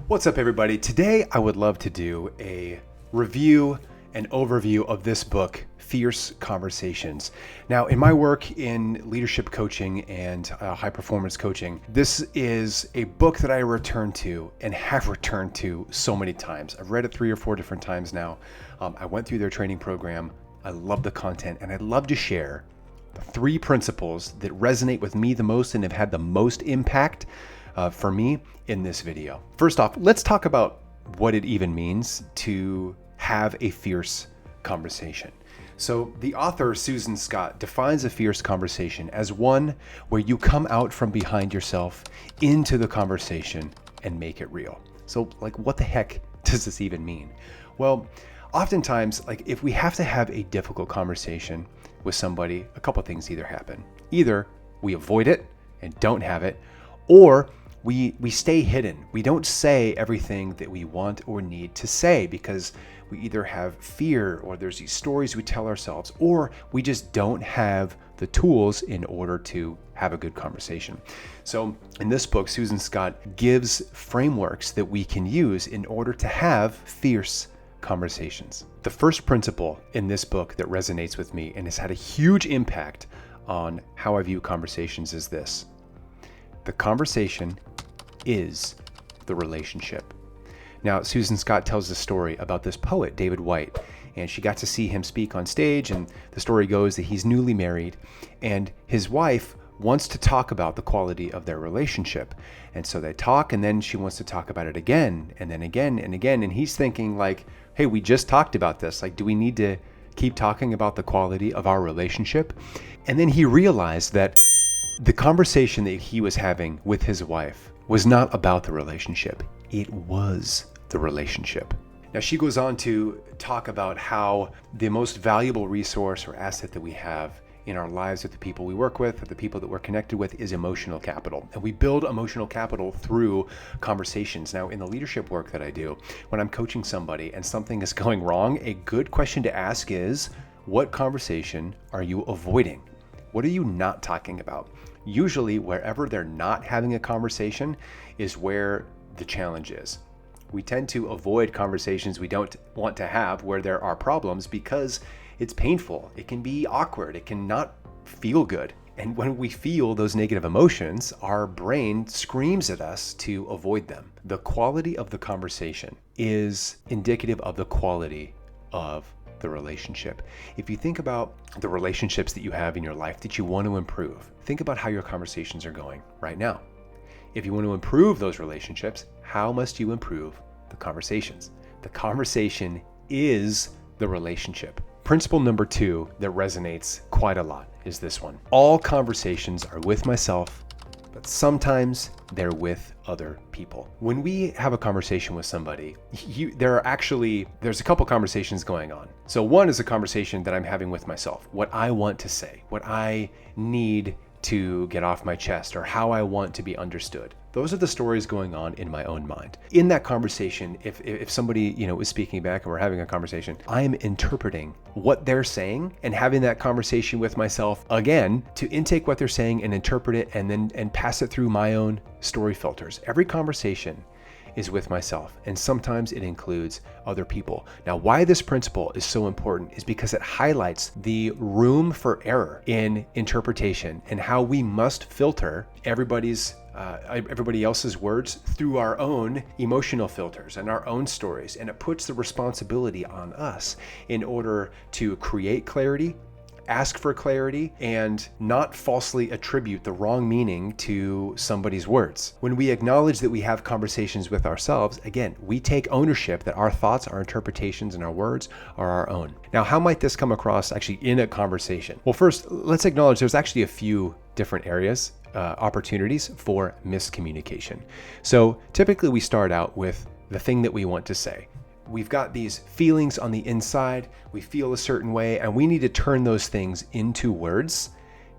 What's up, everybody? Today, I would love to do a review and overview of this book, Fierce Conversations. Now, in my work in leadership coaching and high performance coaching, this is a book that I return to and have returned to so many times. I've read it 3 or 4 different times now. I went through their training program. I love the content, and I'd love to share the 3 principles that resonate with me the most and have had the most impact for me in this video. First off, let's talk about what it even means to have a fierce conversation. So the author, Susan Scott, defines a fierce conversation as one where you come out from behind yourself into the conversation and make it real. So what the heck does this even mean? Well, oftentimes, if we have to have a difficult conversation with somebody, a couple things either happen. Either we avoid it and don't have it, or we stay hidden. We don't say everything that we want or need to say because we either have fear, or there's these stories we tell ourselves, or we just don't have the tools in order to have a good conversation. So in this book, Susan Scott gives frameworks that we can use in order to have fierce conversations. The first principle in this book that resonates with me and has had a huge impact on how I view conversations is this: the conversation is the relationship. Now, Susan Scott tells the story about this poet, David Whyte, and she got to see him speak on stage, and the story goes that he's newly married, and his wife wants to talk about the quality of their relationship. And so they talk, and then she wants to talk about it again, and then again, and again, and he's thinking hey, we just talked about this. Do we need to keep talking about the quality of our relationship? And then he realized that the conversation that he was having with his wife was not about the relationship. It was the relationship. Now, she goes on to talk about how the most valuable resource or asset that we have in our lives with the people we work with, or the people that we're connected with, is emotional capital. And we build emotional capital through conversations. Now, in the leadership work that I do, when I'm coaching somebody and something is going wrong, a good question to ask is, what conversation are you avoiding? What are you not talking about? Usually, wherever they're not having a conversation is where the challenge is. We tend to avoid conversations we don't want to have where there are problems because it's painful. It can be awkward. It can not feel good. And when we feel those negative emotions, our brain screams at us to avoid them. The quality of the conversation is indicative of the quality of the relationship. If you think about the relationships that you have in your life that you want to improve, think about how your conversations are going right now. If you want to improve those relationships, how must you improve the conversations? The conversation is the relationship. Principle number 2 that resonates quite a lot is this one: all conversations are with myself, but sometimes they're with other people. When we have a conversation with somebody, there's a couple conversations going on. So one is a conversation that I'm having with myself, what I want to say, what I need to get off my chest, or how I want to be understood. Those are the stories going on in my own mind. In that conversation, if somebody is speaking back and we're having a conversation, I am interpreting what they're saying and having that conversation with myself again to intake what they're saying and interpret it and pass it through my own story filters. Every conversation is with myself, and sometimes it includes other people. Now, why this principle is so important is because it highlights the room for error in interpretation and how we must filter everybody else's words through our own emotional filters and our own stories. And it puts the responsibility on us in order to create clarity, ask for clarity, and not falsely attribute the wrong meaning to somebody's words. When we acknowledge that we have conversations with ourselves, again, we take ownership that our thoughts, our interpretations, and our words are our own. Now, how might this come across actually in a conversation? Well, first, let's acknowledge there's actually a few different areas, opportunities for miscommunication. So typically we start out with the thing that we want to say. We've got these feelings on the inside, we feel a certain way, and we need to turn those things into words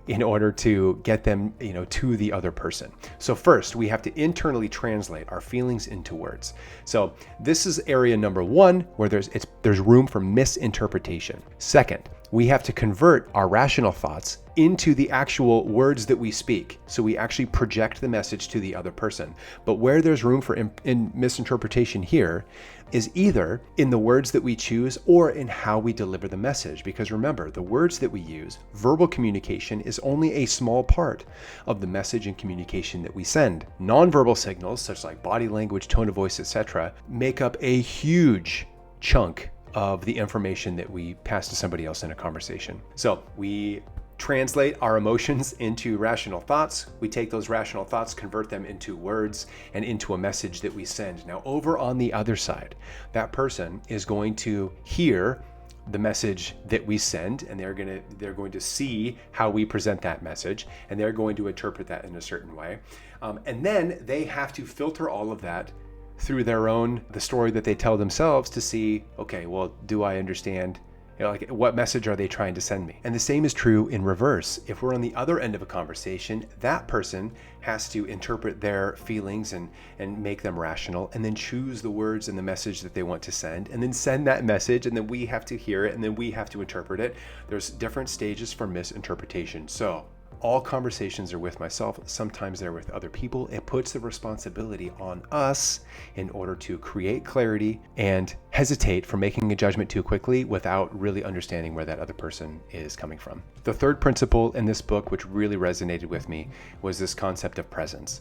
in order to get them, to the other person. So first, we have to internally translate our feelings into words. So this is area number 1 where there's room for misinterpretation. Second, we have to convert our rational thoughts into the actual words that we speak. So we actually project the message to the other person. But where there's room for misinterpretation here is either in the words that we choose or in how we deliver the message. Because remember, the words that we use, verbal communication is only a small part of the message and communication that we send. Nonverbal signals, such like body language, tone of voice, etc., make up a huge chunk of the information that we pass to somebody else in a conversation. So we translate our emotions into rational thoughts. We take those rational thoughts, convert them into words and into a message that we send. Now, over on the other side, that person is going to hear the message that we send, and they're going to see how we present that message, and they're going to interpret that in a certain way. And then they have to filter all of that through the story that they tell themselves to see, okay, well, do I understand? Like, what message are they trying to send me? And the same is true in reverse. If we're on the other end of a conversation, that person has to interpret their feelings and make them rational, and then choose the words and the message that they want to send, and then send that message, and then we have to hear it, and then we have to interpret it. There's different stages for misinterpretation. So all conversations are with myself. Sometimes they're with other people. It puts the responsibility on us in order to create clarity and hesitate from making a judgment too quickly without really understanding where that other person is coming from. The third principle in this book, which really resonated with me, was this concept of presence.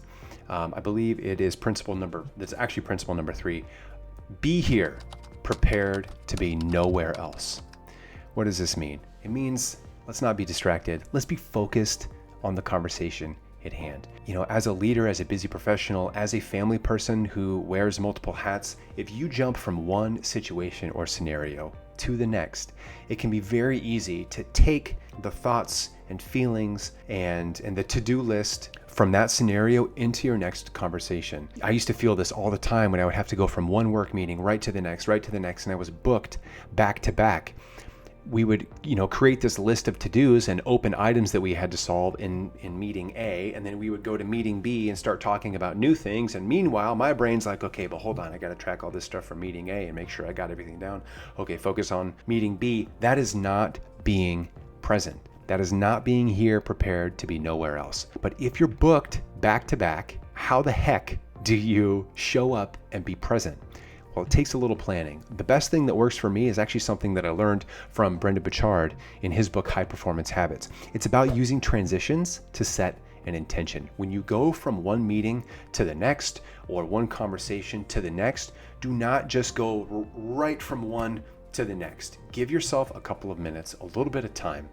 I believe it is principle number 3. Be here, prepared to be nowhere else. What does this mean? It means let's not be distracted. Let's be focused on the conversation at hand. As a leader, as a busy professional, as a family person who wears multiple hats, if you jump from one situation or scenario to the next, it can be very easy to take the thoughts and feelings and the to-do list from that scenario into your next conversation. I used to feel this all the time when I would have to go from one work meeting right to the next, and I was booked back to back. We would, create this list of to-dos and open items that we had to solve in meeting A, and then we would go to meeting B and start talking about new things. And meanwhile, my brain's like, okay, but hold on, I got to track all this stuff from meeting A and make sure I got everything down. Okay, focus on meeting B. That is not being present. That is not being here prepared to be nowhere else. But if you're booked back to back, how the heck do you show up and be present? Well, it takes a little planning. The best thing that works for me is actually something that I learned from Brendon Burchard in his book, High Performance Habits. It's about using transitions to set an intention. When you go from one meeting to the next or one conversation to the next, do not just go right from one to the next. Give yourself a couple of minutes, a little bit of time.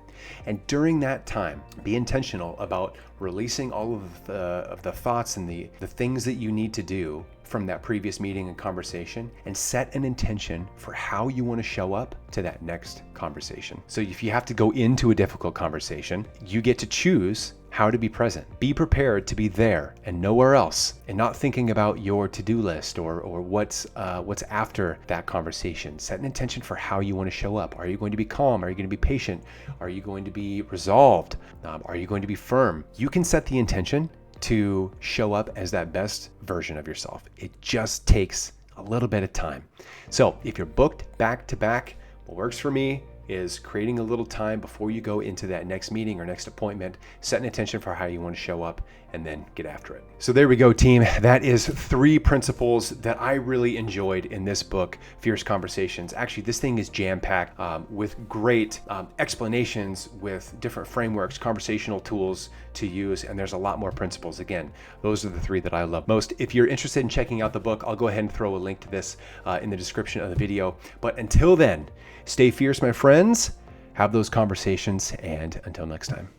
And during that time, be intentional about releasing all of the thoughts and the things that you need to do from that previous meeting and conversation, and set an intention for how you want to show up to that next conversation. So if you have to go into a difficult conversation, you get to choose how to be present. Be prepared to be there and nowhere else, and not thinking about your to-do list or what's after that conversation. Set an intention for how you want to show up. Are you going to be calm? Are you going to be patient? Are you going to be resolved? Are you going to be firm? You can set the intention to show up as that best version of yourself. It just takes a little bit of time. So if you're booked back to back, what works for me is creating a little time before you go into that next meeting or next appointment, set an intention for how you want to show up, and then get after it. So there we go, team. That is 3 principles that I really enjoyed in this book, Fierce Conversations. Actually, this thing is jam-packed with great explanations, with different frameworks, conversational tools to use, and there's a lot more principles. Again, those are the 3 that I love most. If you're interested in checking out the book, I'll go ahead and throw a link to this in the description of the video. But until then, stay fierce, my friends. Have those conversations, and until next time.